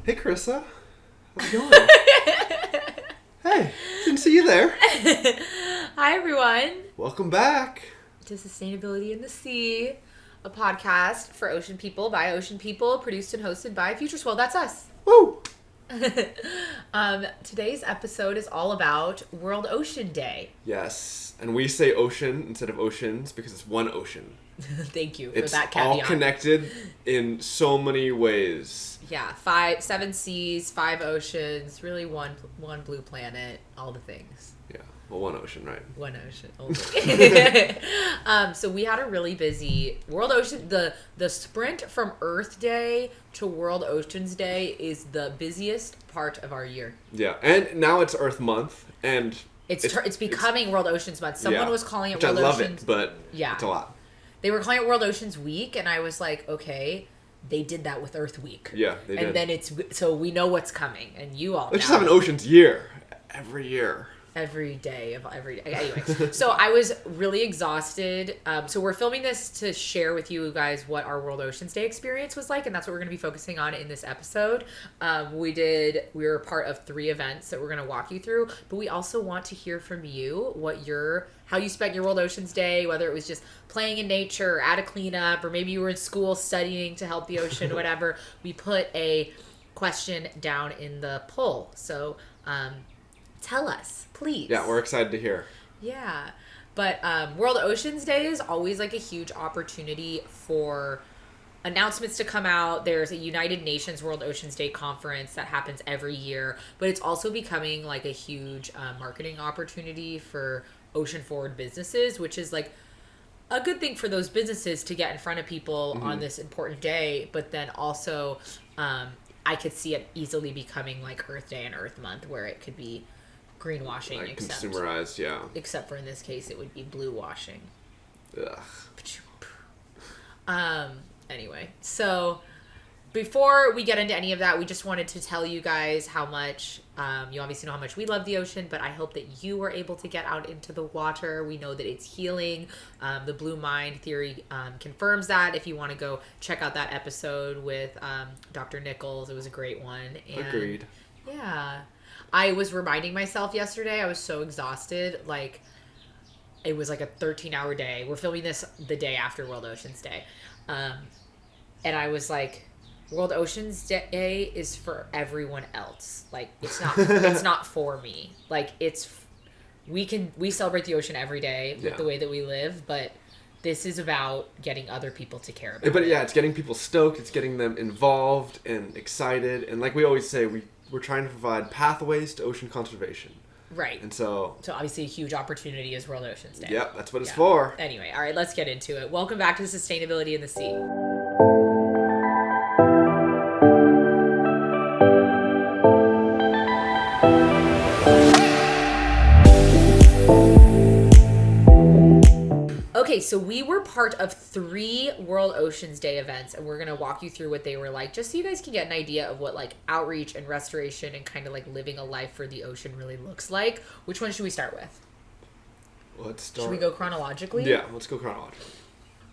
Hey, Carissa. How's it going? Hey, didn't see you there. Hi, everyone. Welcome back to Sustainability in the Sea, a podcast for ocean people by ocean people, produced and hosted by FutureSwell. That's us. Woo! Today's episode is all about World Ocean Day. Yes, and we say ocean instead of oceans because it's one ocean. Thank you for it's that caveat. All connected in so many ways. Yeah, 7 seas, 5 oceans, really one blue planet, all the things. Yeah, well, one ocean, right? One ocean only. So we had a really busy World Ocean. The sprint from Earth Day to World Oceans Day is the busiest part of our year. Yeah, and now it's Earth Month, and it's becoming World Oceans Month. Someone was calling it World Oceans. I love it, but it's a lot. They were calling it World Oceans Week, and I was like, okay, they did that with Earth Week. Yeah, they did. And then so we know what's coming, and you all Let's just have an Oceans year every year. Every day of every day. Anyway, so I was really exhausted. So we're filming this to share with you guys what our World Oceans Day experience was like, and that's what we're going to be focusing on in this episode. We were part of 3 events that we're going to walk you through, but we also want to hear from you how you spent your World Oceans Day, whether it was just playing in nature or at a cleanup, or maybe you were in school studying to help the ocean, whatever. We put a question down in the poll. So, tell us, please. Yeah, we're excited to hear. Yeah. But World Oceans Day is always like a huge opportunity for announcements to come out. There's a United Nations World Oceans Day conference that happens every year, but it's also becoming like a huge marketing opportunity for ocean forward businesses, which is like a good thing for those businesses to get in front of people on this important day. But then also I could see it easily becoming like Earth Day and Earth Month, where it could be greenwashing, like consumerized, yeah. Except for in this case, it would be blue washing. Ugh. Anyway, so before we get into any of that, we just wanted to tell you guys how much, you obviously know how much we love the ocean, but I hope that you were able to get out into the water. We know that it's healing. The Blue Mind Theory confirms that. If you want to go check out that episode with Dr. Nichols, it was a great one. And agreed. Yeah. I was reminding myself yesterday, I was so exhausted. Like, it was like a 13-hour day. We're filming this the day after World Oceans Day. And I was like, World Oceans Day is for everyone else. Like, it's not for me. Like, we celebrate the ocean every day with the way that we live, but this is about getting other people to care about it. But yeah, it's getting people stoked. It's getting them involved and excited. And like we always say, we're trying to provide pathways to ocean conservation. Right. And so obviously a huge opportunity is World Oceans Day. Yep, that's what it's for. Anyway, all right, let's get into it. Welcome back to Sustainability in the Sea. Okay, so we were part of 3 World Oceans Day events, and we're going to walk you through what they were like, just so you guys can get an idea of what like outreach and restoration and kind of like living a life for the ocean really looks like. Which one should we start with? Let's start. Should we go chronologically? Yeah, let's go chronologically.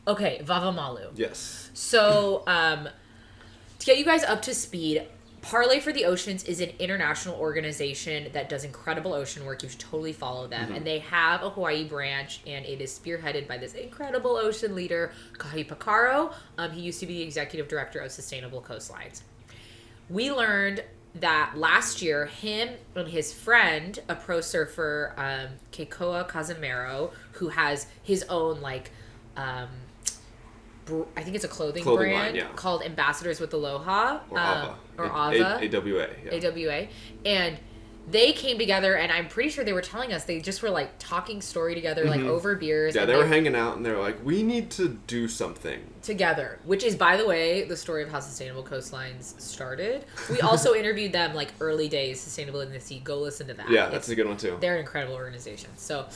Okay, Vavamalu. Yes. So, to get you guys up to speed, Parlay for the Oceans is an international organization that does incredible ocean work. You should totally follow them. And they have a Hawaii branch, and it is spearheaded by this incredible ocean leader, Kahi Pakaro. He used to be the executive director of Sustainable Coastlines. We learned that last year, him and his friend, a pro surfer, Keikoa Kazumero, who has his own, like, I think it's a clothing brand line, called Ambassadors with Aloha. Or AVA. Or AVA. AWA. Yeah. AWA. And they came together, and I'm pretty sure they were telling us, they just were like talking story together, like over beers. Yeah, they were hanging out, and they were like, we need to do something together, which is, by the way, the story of how Sustainable Coastlines started. We also interviewed them like early days, Sustainability in the Sea. Go listen to that. Yeah, that's a good one too. They're an incredible organization. So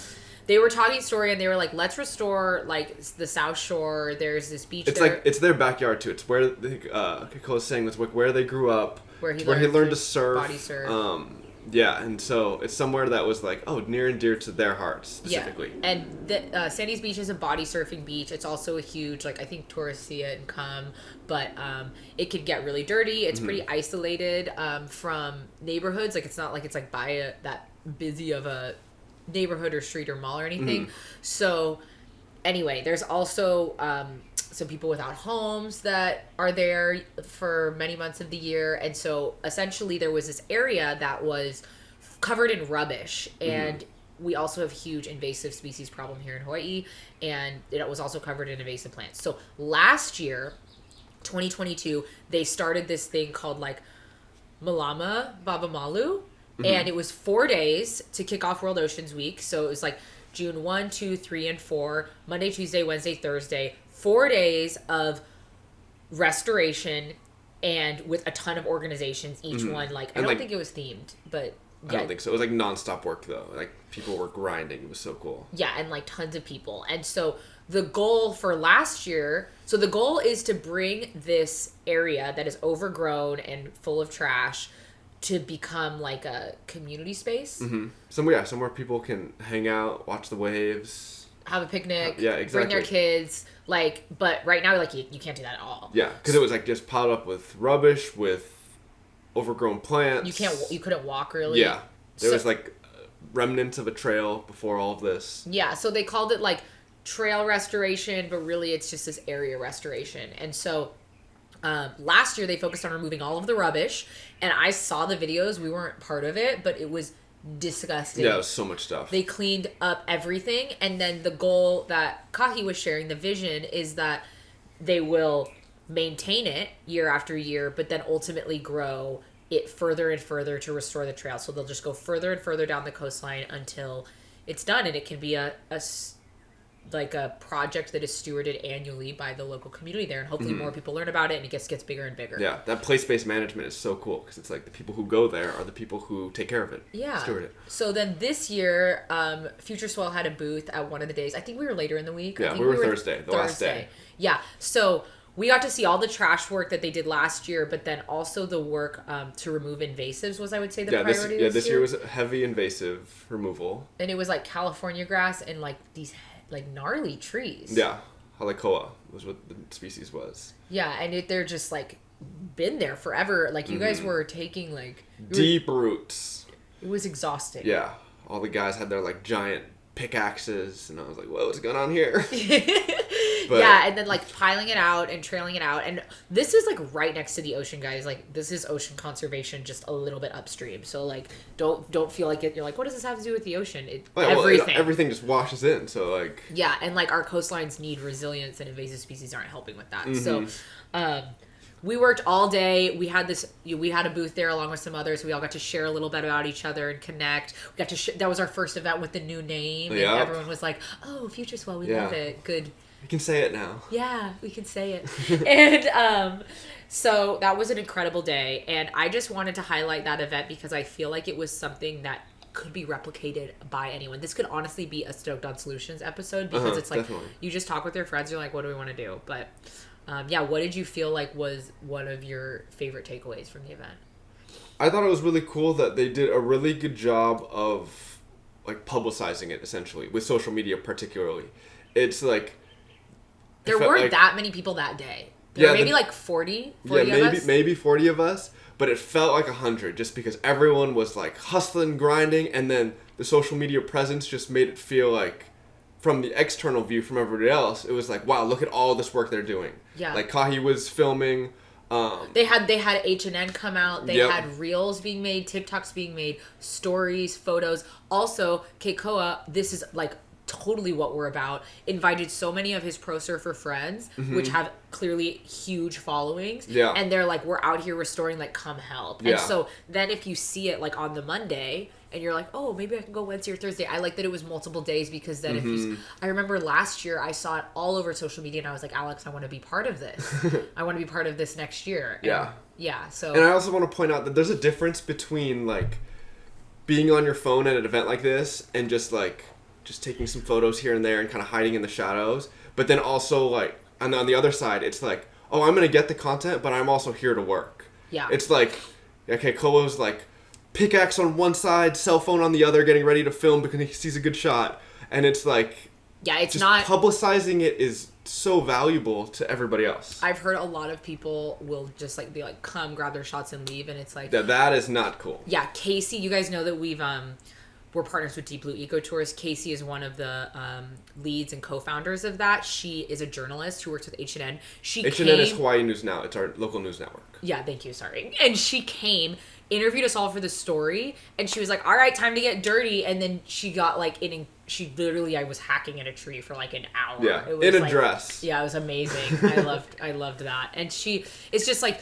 they were talking story, and they were like, let's restore like the South Shore. There's this beach it's there. like it's their backyard too. It's where Keikoa's saying it's like where they grew up, where he learned to surf, surf, body surf. Yeah, and so it's somewhere that was like, near and dear to their hearts specifically. Yeah, and Sandy's Beach is a body surfing beach. It's also a huge, like, I think tourists see it and come, but it could get really dirty. It's pretty isolated from neighborhoods. Like, it's not like it's like by that busy of a neighborhood or street or mall or anything. So anyway, there's also some people without homes that are there for many months of the year. And so essentially there was this area that was covered in rubbish. And we also have huge invasive species problem here in Hawaii. And it was also covered in invasive plants. So last year, 2022, they started this thing called like Malama Babamalu. And it was 4 days to kick off World Oceans Week. So it was like June 1, 2, 3, and 4, Monday, Tuesday, Wednesday, Thursday, 4 days of restoration and with a ton of organizations, each one, like, I don't think it was themed, but yeah. I don't think so. It was like nonstop work though. Like people were grinding. It was so cool. Yeah, and like tons of people. And so the goal for last year, so the goal is to bring this area that is overgrown and full of trash to become like a community space. Somewhere people can hang out, watch the waves, have a picnic, exactly. bring their kids, like, but right now, like, you can't do that at all. Yeah, because it was like just piled up with rubbish, with overgrown plants. You couldn't walk really. Yeah, there was like remnants of a trail before all of this. Yeah, so they called it like trail restoration, but really it's just this area restoration. And so last year they focused on removing all of the rubbish, and I saw the videos. We weren't part of it, but it was disgusting. Yeah, it was so much stuff. They cleaned up everything, and then the goal that Kahi was sharing, the vision, is that they will maintain it year after year, but then ultimately grow it further and further to restore the trail. So they'll just go further and further down the coastline until it's done, and it can be a project that is stewarded annually by the local community there, and hopefully more people learn about it and it gets bigger and bigger. Yeah, that place-based management is so cool because it's like the people who go there are the people who take care of it. Yeah. Steward it. So then this year, FutureSwell had a booth at one of the days. I think we were later in the week. Yeah, we were Thursday, the last day. Yeah, so we got to see all the trash work that they did last year, but then also the work to remove invasives was, I would say, the priority this year was heavy invasive removal. And it was like California grass and like these like gnarly trees. Yeah, Halekoa was what the species was. Yeah, and they're just like been there forever. Like you guys were taking like deep roots. It was exhausting. Yeah, all the guys had their like giant pickaxes, and I was like, "Whoa, what's going on here?" But, yeah, and then like piling it out and trailing it out, and this is like right next to the ocean, guys. Like this is ocean conservation, just a little bit upstream. So like, don't feel like it. You're like, what does this have to do with the ocean? Everything just washes in. So like, yeah, and like our coastlines need resilience, and invasive species aren't helping with that. So, we worked all day. We had a booth there along with some others. We all got to share a little bit about each other and connect. We got to that was our first event with the new name, and everyone was like, "Oh, FutureSwell, we love it. Good." We can say it now. Yeah, we can say it. And so that was an incredible day, and I just wanted to highlight that event because I feel like it was something that could be replicated by anyone. This could honestly be a Stoked on Solutions episode because it's like definitely. You just talk with your friends. You're like, what do we want to do? But what did you feel like was one of your favorite takeaways from the event? I thought it was really cool that they did a really good job of like publicizing it, essentially, with social media particularly. It's like there weren't that many people that day. There were maybe like 40 of us. Maybe 40 of us, but it felt like 100 just because everyone was like hustling, grinding, and then the social media presence just made it feel like, from the external view from everybody else, it was like, wow, look at all this work they're doing. Yeah. Like Kahi was filming. They had H&N come out. They had reels being made, TikToks being made, stories, photos. Also, Keikoa, this is like totally what we're about, invited so many of his pro surfer friends, which have clearly huge followings. Yeah. And they're like, we're out here restoring, like, come help. Yeah. And so then if you see it like on the Monday and you're like, oh, maybe I can go Wednesday or Thursday. I like that it was multiple days because then if I remember last year I saw it all over social media and I was like, Alex, I want to be part of this. I want to be part of this next year. And yeah. So. And I also want to point out that there's a difference between like being on your phone at an event like this and just taking some photos here and there and kind of hiding in the shadows. But then also like, and on the other side, it's like, oh, I'm going to get the content, but I'm also here to work. Yeah. It's like, okay, Koa's like pickaxe on one side, cell phone on the other, getting ready to film because he sees a good shot. And it's like, yeah, it's just not publicizing it is so valuable to everybody else. I've heard a lot of people will just like be like, come grab their shots and leave, and it's like that is not cool. Yeah, Casey, you guys know that we're partners with Deep Blue Eco Tours. Casey is one of the leads and co-founders of that. She is a journalist who works with H&N. H&N is Hawaii News Now. It's our local news network. Yeah, thank you. Sorry. And she came, interviewed us all for the story, and she was like, all right, time to get dirty. And then she got like I was hacking at a tree for like an hour. Yeah, it was in a like, dress. Yeah, it was amazing. I loved that. And it's just like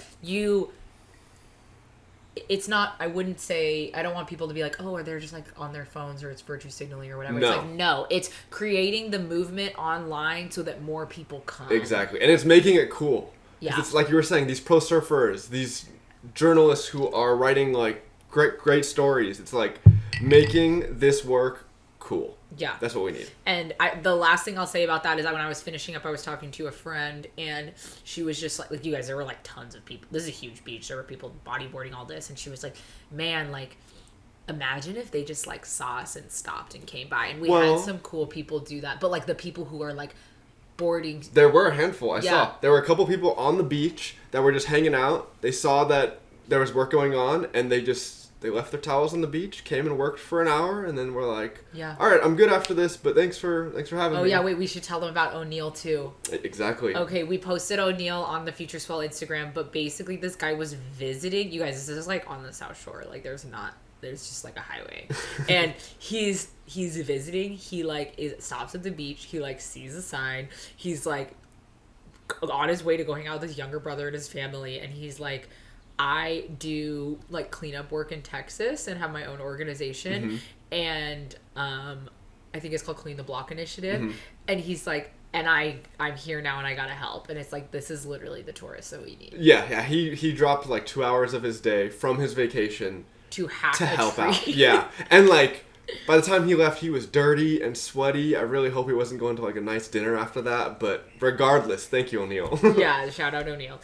it's not, I wouldn't say, I don't want people to be like, oh, they're just like on their phones or it's virtue signaling or whatever. No. It's like, no, it's creating the movement online so that more people come. Exactly. And it's making it cool. Yeah. It's like you were saying, these pro surfers, these journalists who are writing like great stories. It's like making this work cool. Yeah. That's what we need. And the last thing I'll say about that is that when I was finishing up, I was talking to a friend, and she was just like you guys, there were like tons of people. This is a huge beach. There were people bodyboarding, all this. And she was like, man, like, imagine if they just like saw us and stopped and came by. And we had some cool people do that. But like the people who are like boarding. There were a handful. I saw. There were a couple people on the beach that were just hanging out. They saw that there was work going on, and they left their towels on the beach, came and worked for an hour, and then were like, all right, I'm good after this, but thanks for having me. Oh, yeah, wait, we should tell them about O'Neill, too. Exactly. Okay, we posted O'Neill on the FutureSwell Instagram, but basically this guy was visiting. You guys, this is like on the South Shore. Like, there's just like a highway. And he's visiting. He like stops at the beach. He like sees a sign. He's like on his way to go hang out with his younger brother and his family, and he's like, I do like cleanup work in Texas and have my own organization, and I think it's called Clean the Block Initiative, and he's like, and I'm here now and I gotta help, and it's like, this is literally the tourists that we need. Yeah, he dropped like 2 hours of his day from his vacation to help out. Yeah, and like by the time he left, he was dirty and sweaty. I really hope he wasn't going to like a nice dinner after that, but regardless, thank you, O'Neill. Yeah, shout out O'Neill.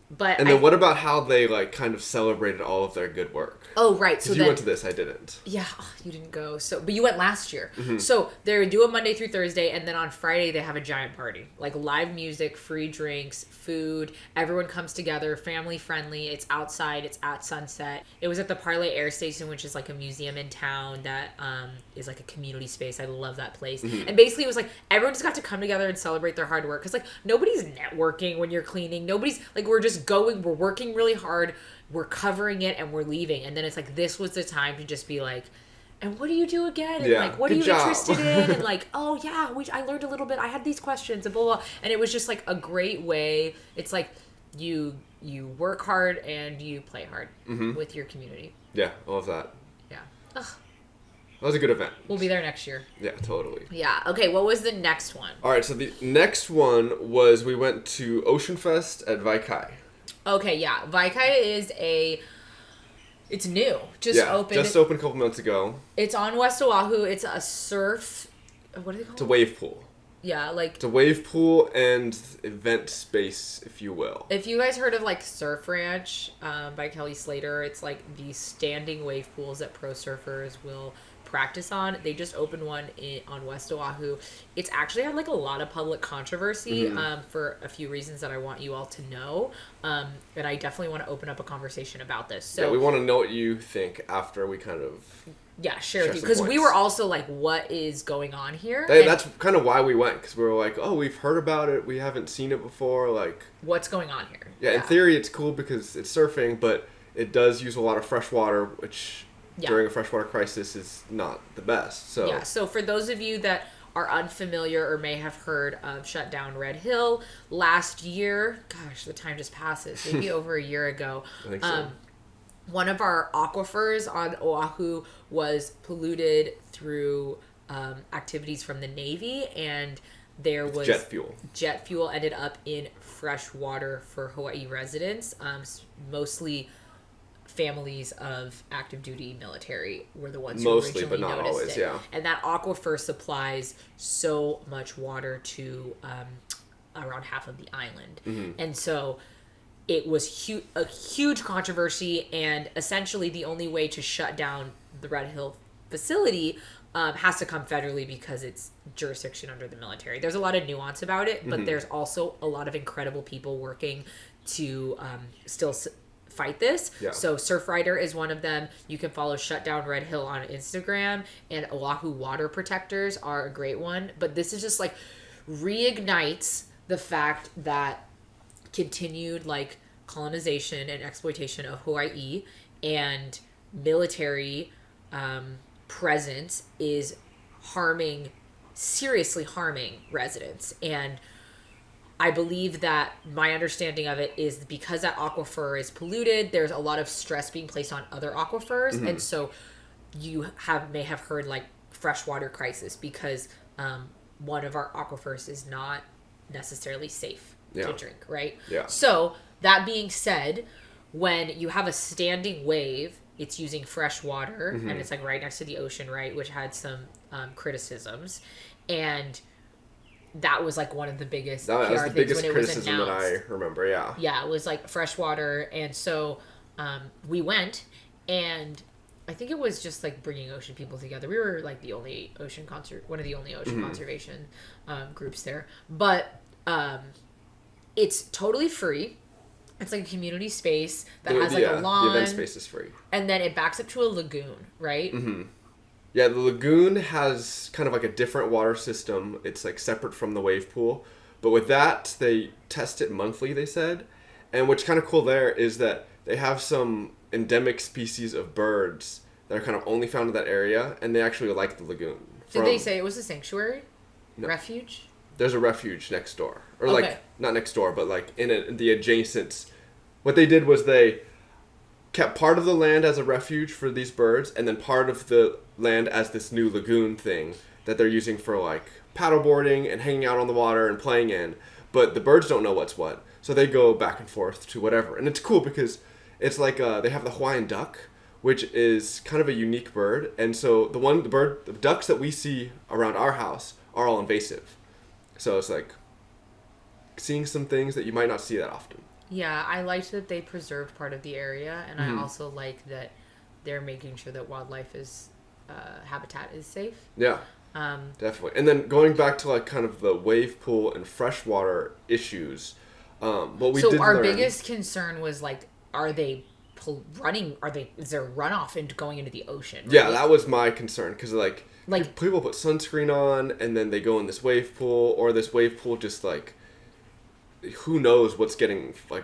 But and then what about how they like kind of celebrated all of their good work? Oh, right. So you went to this, I didn't. Yeah, you didn't go. But you went last year. So they do a Monday through Thursday, and then on Friday they have a giant party, like live music, free drinks, food. Everyone comes together, family friendly. It's outside. It's at sunset. It was at the Parlay Air Station, which is like a museum in town that is like a community space. I love that place. And basically, it was like everyone just got to come together and celebrate their hard work, because like nobody's networking when you're cleaning. Nobody's like, we're just going. We're working really hard. We're covering it and we're leaving. And then it's like, this was the time to just be like, and what do you do again? And like, what are you interested in? And like, oh yeah, I learned a little bit. I had these questions and blah, blah, blah. And it was just like a great way. It's like you work hard and you play hard with your community. Yeah, I love that. Yeah. Ugh. That was a good event. We'll be there next year. Yeah, totally. Yeah. Okay, what was the next one? All right, so the next one was we went to Ocean Fest at Vaikai. Okay, yeah. Vaikai is it's new. Just opened a couple months ago. It's on West Oahu. It's a surf, what do they call it? It's a wave pool. Yeah, like... It's a wave pool and event space, if you will. If you guys heard of, like, Surf Ranch by Kelly Slater, it's, like, these standing wave pools that pro surfers will practice on. They just opened one on West Oahu. It's actually had, like, a lot of public controversy for a few reasons that I want you all to know. And I definitely want to open up a conversation about this. So, yeah, we want to know what you think after we kind of... Yeah, share with you. Because we were also like, what is going on here? That's kind of why we went. Because we were like, oh, we've heard about it. We haven't seen it before. Like, what's going on here? Yeah, in theory, it's cool because it's surfing, but it does use a lot of fresh water, which during a freshwater crisis is not the best. So yeah, so for those of you that are unfamiliar or may have heard of Shut Down Red Hill, last year, gosh, the time just passes, maybe over a year ago, I think so. One of our aquifers on Oahu was polluted through activities from the Navy, and there was jet fuel. Jet fuel ended up in fresh water for Hawaii residents, mostly families of active duty military were the ones who originally but not noticed always, it. Yeah. And that aquifer supplies so much water to around half of the island. And so it was a huge controversy, and essentially the only way to shut down the Red Hill facility has to come federally because it's jurisdiction under the military. There's a lot of nuance about it, but there's also a lot of incredible people working to still fight this. Yeah. So Surfrider is one of them. You can follow Shutdown Red Hill on Instagram, and Oahu Water Protectors are a great one. But this is just like reignites the fact that continued like colonization and exploitation of Hawaii and military presence is seriously harming residents. And I believe that my understanding of it is because that aquifer is polluted, there's a lot of stress being placed on other aquifers. And so you may have heard like freshwater crisis because one of our aquifers is not necessarily safe to drink, right? Yeah. So that being said, when you have a standing wave, it's using fresh water and it's like right next to the ocean, right? Which had some criticisms. And that was like one of the biggest that was the biggest criticism that I remember. Yeah. Yeah. It was like fresh water. And so we went, and I think it was just like bringing ocean people together. We were like one of the only ocean conservation groups there, but it's totally free. It's like a community space that has like a lawn. The event space is free. And then it backs up to a lagoon, right? Yeah, the lagoon has kind of like a different water system. It's like separate from the wave pool. But with that, they test it monthly, they said. And what's kind of cool there is that they have some endemic species of birds that are kind of only found in that area, and they actually like the lagoon. Did they say it was a sanctuary? No. Refuge? There's a refuge next door. Or like, not next door, but like in the adjacent. What they did was they kept part of the land as a refuge for these birds, and then part of the land as this new lagoon thing that they're using for like paddleboarding and hanging out on the water and playing in. But the birds don't know what's what, so they go back and forth to whatever. And it's cool because it's like they have the Hawaiian duck, which is kind of a unique bird. And so the ducks that we see around our house are all invasive. So it's like seeing some things that you might not see that often. Yeah, I liked that they preserved part of the area, and I also like that they're making sure that wildlife habitat is safe. Yeah, definitely. And then going back to like kind of the wave pool and freshwater issues, our biggest concern was like, is there runoff into going into the ocean? Right? Yeah, that was my concern because like people put sunscreen on and then they go in this wave pool, or this wave pool just like who knows what's getting like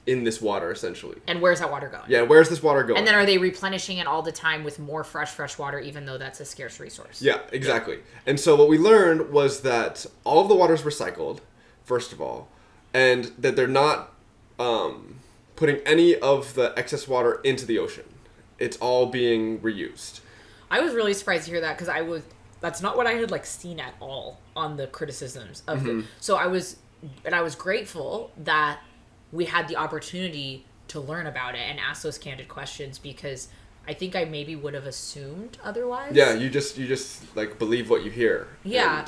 in this water essentially. And where's that water going? Yeah, where's this water going? And then are they replenishing it all the time with more fresh water, even though that's a scarce resource? Yeah, exactly. Yeah. And so what we learned was that all of the water is recycled, first of all, and that they're not putting any of the excess water into the ocean. It's all being reused. I was really surprised to hear that because that's not what I had like seen at all on the criticisms of it. So I was grateful that we had the opportunity to learn about it and ask those candid questions, because I think I maybe would have assumed otherwise. Yeah, you just like believe what you hear. Yeah.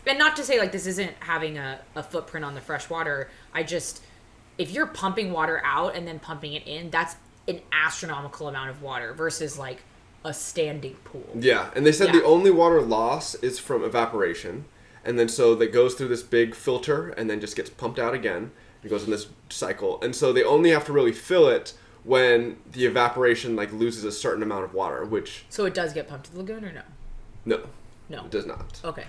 And not to say like this isn't having a footprint on the fresh water. If you're pumping water out and then pumping it in, that's an astronomical amount of water versus like a standing pool. Yeah, and they said the only water loss is from evaporation. And then so that goes through this big filter and then just gets pumped out again. It goes in this cycle. And so they only have to really fill it when the evaporation like loses a certain amount of water, which... So it does get pumped to the lagoon or no? No, it does not. Okay.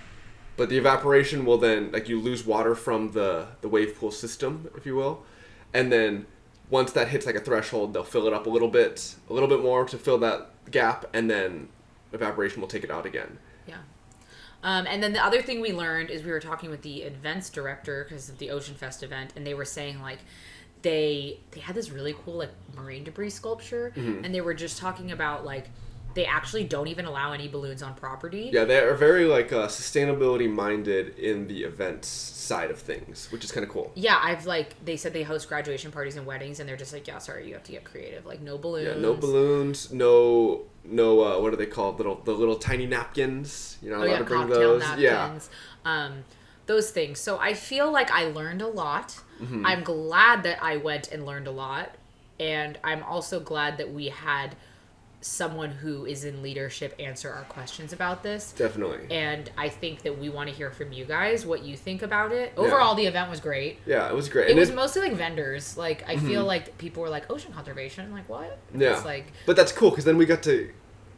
But the evaporation will then, like you lose water from the wave pool system, if you will. And then once that hits like a threshold, they'll fill it up a little bit more to fill that gap, and then evaporation will take it out again. Yeah. And then the other thing we learned is we were talking with the events director because of the Ocean Fest event, and they were saying like they had this really cool like marine debris sculpture, and they were just talking about like they actually don't even allow any balloons on property. Yeah, they are very like sustainability minded in the events side of things, which is kind of cool. Yeah, they said they host graduation parties and weddings, and they're just like, yeah, sorry, you have to get creative. Like no balloons. Yeah, no balloons, no what are they called? The little tiny napkins. You're not allowed to bring those. Napkins. those things. So I feel like I learned a lot. Mm-hmm. I'm glad that I went and learned a lot. And I'm also glad that we had someone who is in leadership answer our questions about this. Definitely. And I think that we want to hear from you guys what you think about it. Overall, the event was great. Yeah, it was great. It was mostly like vendors. Like, I feel like people were like, ocean conservation. I'm like, what? Yeah. It's like, but that's cool because then we got to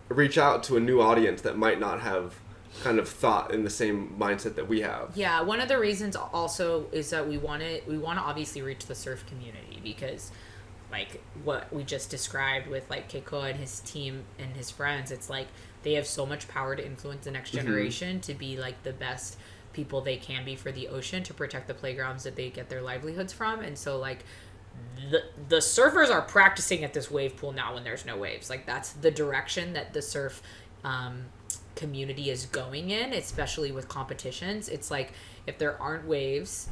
reach out to a new audience that might not have kind of thought in the same mindset that we have. Yeah, one of the reasons also is that we want to obviously reach the surf community because like what we just described with like Keiko and his team and his friends, it's like they have so much power to influence the next generation to be like the best people they can be for the ocean, to protect the playgrounds that they get their livelihoods from. And so like the surfers are practicing at this wave pool now when there's no waves. Like that's the direction that the surf community is going in, especially with competitions. It's like if there aren't waves,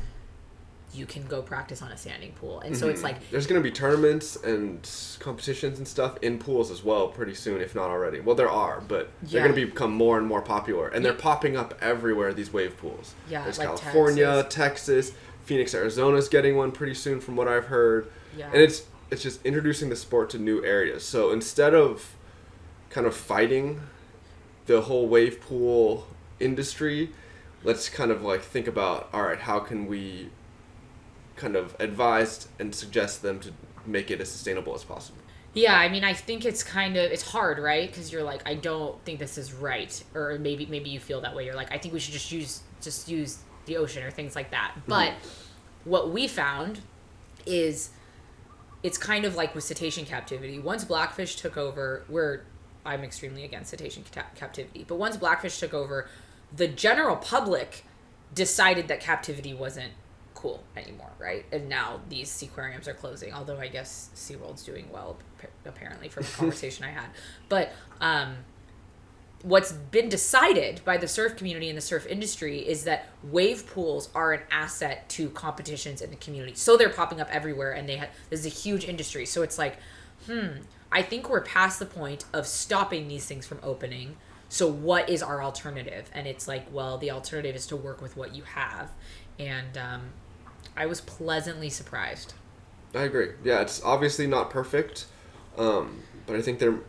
you can go practice on a standing pool. And so it's like there's going to be tournaments and competitions and stuff in pools as well pretty soon, if not already. Well, there are, but they're going to become more and more popular. And they're popping up everywhere, these wave pools. Yeah, there's like California, Texas, Phoenix, Arizona's getting one pretty soon from what I've heard. Yeah. And it's just introducing the sport to new areas. So instead of kind of fighting the whole wave pool industry, let's kind of like think about, all right, how can we kind of advise and suggest them to make it as sustainable as possible? Yeah, I mean, I think it's hard, right? Because you're like, I don't think this is right, or maybe you feel that way. You're like, I think we should just use the ocean or things like that. But what we found is it's kind of like with cetacean captivity. Once blackfish took over, I'm extremely against cetacean captivity, but once blackfish took over, the general public decided that captivity wasn't cool anymore, right? And now these seaquariums are closing, although I guess SeaWorld's doing well, apparently, from a conversation I had. But what's been decided by the surf community and the surf industry is that wave pools are an asset to competitions in the community. So they're popping up everywhere, and this is a huge industry. So it's like, I think we're past the point of stopping these things from opening. So what is our alternative? And it's like, well, the alternative is to work with what you have. And I was pleasantly surprised. I agree. Yeah, it's obviously not perfect, but I think they're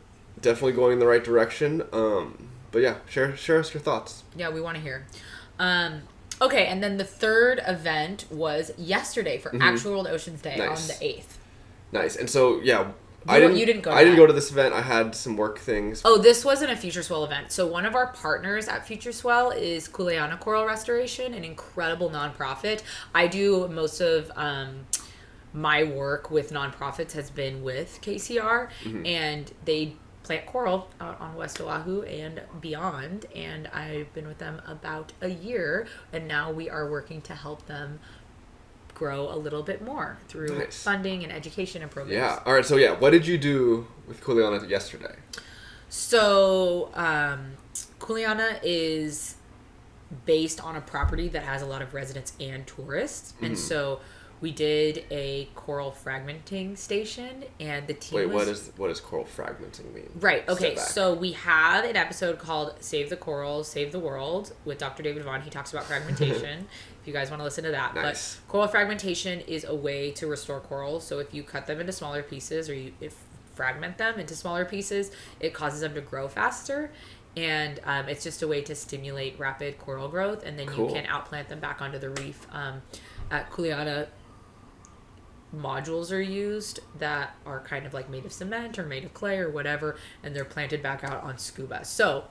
definitely going in the right direction. But yeah, share us your thoughts. Yeah, we want to hear. Okay, and then the third event was yesterday for Actual World Oceans Day on the 8th. Nice. And so, yeah, you didn't go to I didn't go to this event. I had some work things. Oh, this wasn't a FutureSwell event. So one of our partners at FutureSwell is Kuleana Coral Restoration, an incredible nonprofit. I do most of my work with nonprofits has been with KCR, and they plant coral out on West Oahu and beyond. And I've been with them about a year, and now we are working to help them grow a little bit more through funding and education and programs. Yeah. All right. So yeah, what did you do with Kuleana yesterday? So Kuleana is based on a property that has a lot of residents and tourists, and so we did a coral fragmenting station, and the team what does coral fragmenting mean? Right. Okay. So we have an episode called "Save the Corals, Save the World" with Dr. David Vaughn. He talks about fragmentation. If you guys want to listen to that. Nice. But coral fragmentation is a way to restore corals. So if you cut them into smaller pieces, or if fragment them into smaller pieces, it causes them to grow faster. And it's just a way to stimulate rapid coral growth, and then you can outplant them back onto the reef. At Kuleana, modules are used that are kind of like made of cement or made of clay or whatever, and they're planted back out on scuba. So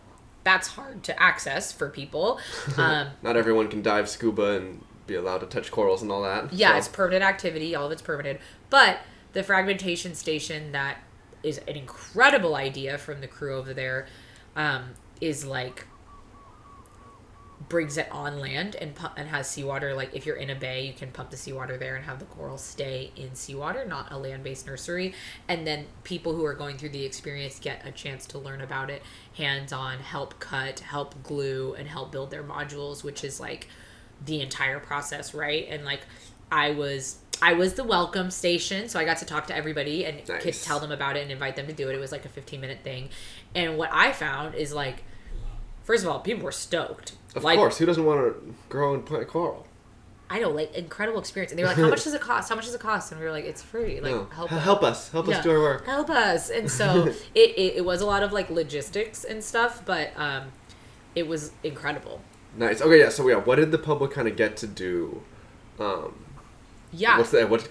that's hard to access for people. Not everyone can dive scuba and be allowed to touch corals and all that. Yeah, it's permanent activity. All of it's permitted. But the fragmentation station, that is an incredible idea from the crew over there, is like brings it on land and has seawater. Like if you're in a bay, you can pump the seawater there and have the corals stay in seawater, not a land-based nursery. And then people who are going through the experience get a chance to learn about it hands-on, help cut, help glue, and help build their modules, which is like the entire process, right? And like I was the welcome station, so I got to talk to everybody and tell them about it and invite them to do it. It was like a 15-minute thing. And what I found is like first of all, people were stoked. Of course, who doesn't want to grow and plant coral? I know, like, incredible experience. And they were like, how much does it cost? How much does it cost? And we were like, it's free. Like, no. help us. Help us do our work. Help us. And so it was a lot of, like, logistics and stuff, but it was incredible. Nice. Okay, yeah. So, what did the public kind of get to do? What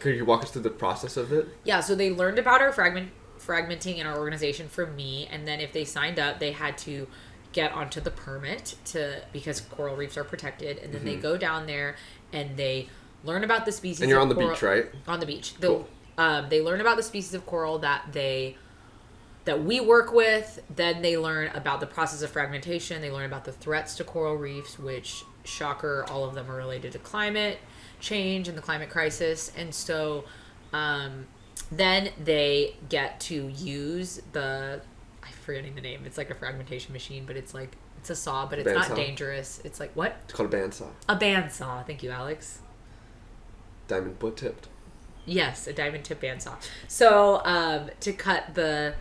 could you walk us through the process of it? Yeah, so they learned about our fragmenting in our organization from me, and then if they signed up, they had to get onto the permit because coral reefs are protected, and then they go down there and they learn about the species. And you're on the beach, right? On the beach. Cool. They learn about the species of coral that we work with. Then they learn about the process of fragmentation. They learn about the threats to coral reefs, which, shocker, all of them are related to climate change and the climate crisis. And so then they get to use I'm forgetting the name. It's like a fragmentation machine, but it's a saw, but it's not dangerous. It's like, what? It's called a bandsaw. A bandsaw. Thank you, Alex. Diamond butt tipped. Yes, a diamond tip bandsaw. So to cut the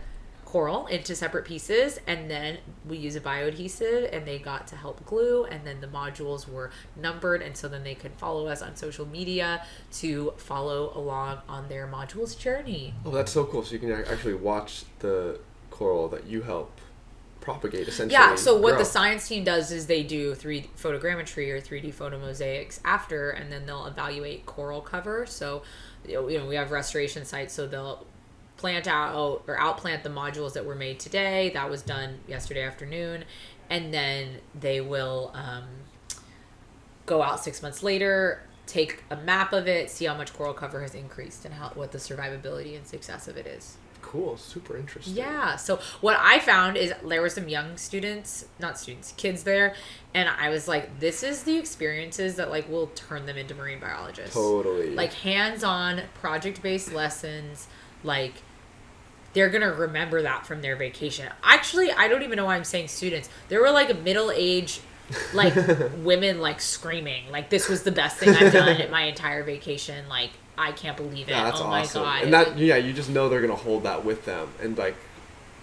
coral into separate pieces, and then we use a bioadhesive, and they got to help glue, and then the modules were numbered, and so then they could follow us on social media to follow along on their modules journey. Oh, that's so cool. So you can actually watch the coral that you help propagate, essentially. Yeah, so what the science team does is they do 3D photogrammetry or 3D photomosaics after, and then they'll evaluate coral cover. So, we have restoration sites, so they'll plant out or outplant the modules that were made today. That was done yesterday afternoon. And then they will go out 6 months later, take a map of it, see how much coral cover has increased and what the survivability and success of it is. Cool. Super interesting. Yeah. So what I found is there were some young kids there. And I was like, this is the experiences that like will turn them into marine biologists. Totally. Like hands-on project-based lessons. Like they're going to remember that from their vacation. Actually, I don't even know why I'm saying students. There were like middle-aged like women like screaming. Like this was the best thing I've done at my entire vacation. Like I can't believe it. Yeah, that's oh awesome. my God. And that, you just know they're going to hold that with them and like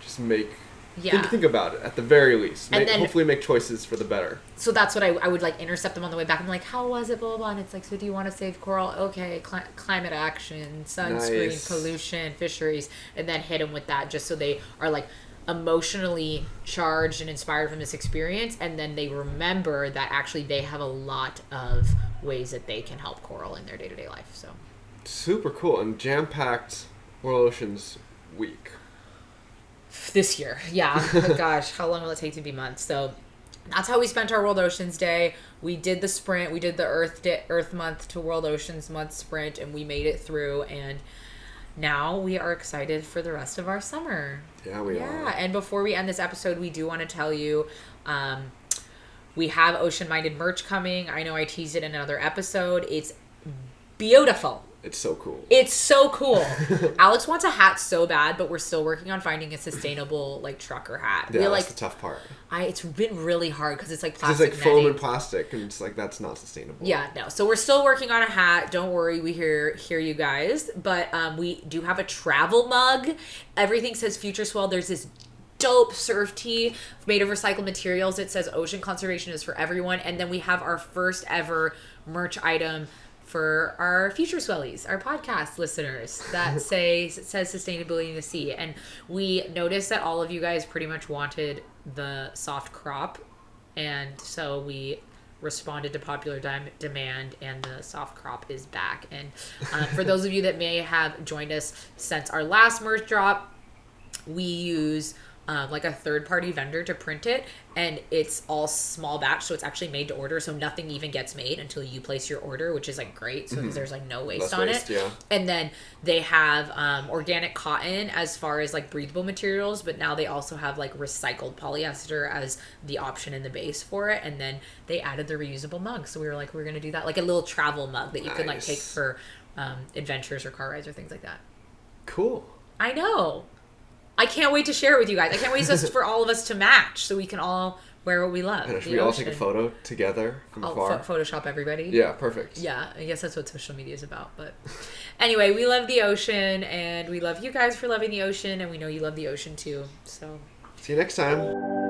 just make, think about it at the very least. And then, hopefully make choices for the better. So that's what I would like intercept them on the way back. I'm like, how was it, blah, blah, blah. And it's like, so do you want to save coral? Okay, climate action, sunscreen, pollution, fisheries. And then hit them with that just so they are like emotionally charged and inspired from this experience. And then they remember that actually they have a lot of ways that they can help coral in their day-to-day life. So super cool and jam-packed World Oceans Week. This year, yeah. Oh gosh, how long will it take to be months? So that's how we spent our World Oceans Day. We did the sprint. We did the Earth Month to World Oceans Month sprint, and we made it through. And now we are excited for the rest of our summer. Yeah, we are. Yeah, and before we end this episode, we do want to tell you we have Ocean Minded merch coming. I know I teased it in another episode. It's beautiful. It's so cool. It's so cool. Alex wants a hat so bad, but we're still working on finding a sustainable like trucker hat. Yeah, that's the tough part. It's been really hard because it's like plastic. It's like netting. foam and plastic, and it's like that's not sustainable. Yeah, no. So we're still working on a hat. Don't worry, we hear you guys. But we do have a travel mug. Everything says FutureSwell. There's this dope surf tee made of recycled materials. It says ocean conservation is for everyone. And then we have our first ever merch item for our FutureSwellies, our podcast listeners, that says sustainability in the sea. And we noticed that all of you guys pretty much wanted the soft crop. And so we responded to popular demand, and the soft crop is back. And for those of you that may have joined us since our last merch drop, we use like a third-party vendor to print it, and it's all small batch, so it's actually made to order, so nothing even gets made until you place your order, which is like great, so there's like no waste on it. Yeah. And then they have organic cotton as far as like breathable materials, but now they also have like recycled polyester as the option in the base for it. And then they added the reusable mug, so we were like, we're gonna do that, like a little travel mug that you could like take for adventures or car rides or things like that. Cool. I know. I can't wait to share it with you guys. I can't wait for all of us to match so we can all wear what we love. And should we all take a photo together from afar? Photoshop everybody? Yeah, perfect. Yeah, I guess that's what social media is about. But anyway, we love the ocean, and we love you guys for loving the ocean, and we know you love the ocean too. So see you next time.